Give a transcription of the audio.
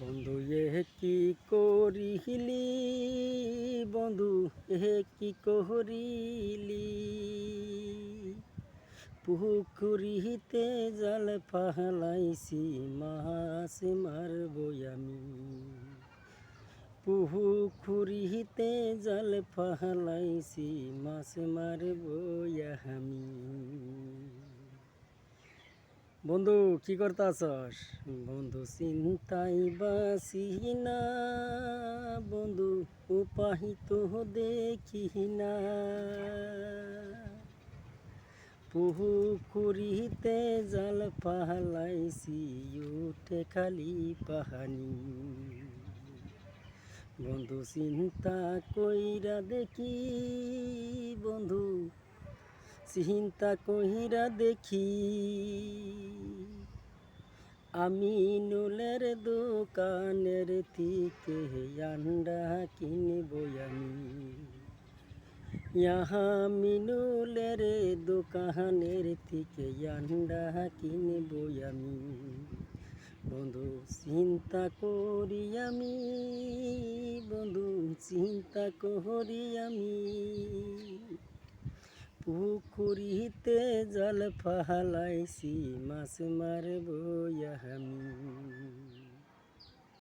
বন্ধু কি করিলি, বন্ধু কি করিলি, পুকুরিতে জাল ফালাইছি মাছ মারব আমি। পুকুরিতে জাল ফালাইছি মাছ মারব আমি। বন্ধু কি করতাছস? বন্ধু চিন্তাই বাসি না, বন্ধু উপায় তো দেখি না। পুকুরিতে জাল ফালাইছি উঠে খালি পাহানি। বন্ধু চিন্তা কইরা দেখি, বন্ধু চিন্তা কইরা দেখি, আমি নুলের দোকানের থেকে আন্ডা কিনবো আমি। মিনুলের দোকানের থেকে আন্ডা কিনবো আমি। বন্ধু চিন্তা করি আমি, বন্ধু চিন্তা করি আমি, পুকুরিতে জাল ফালাইছি মাছ মারব আমি।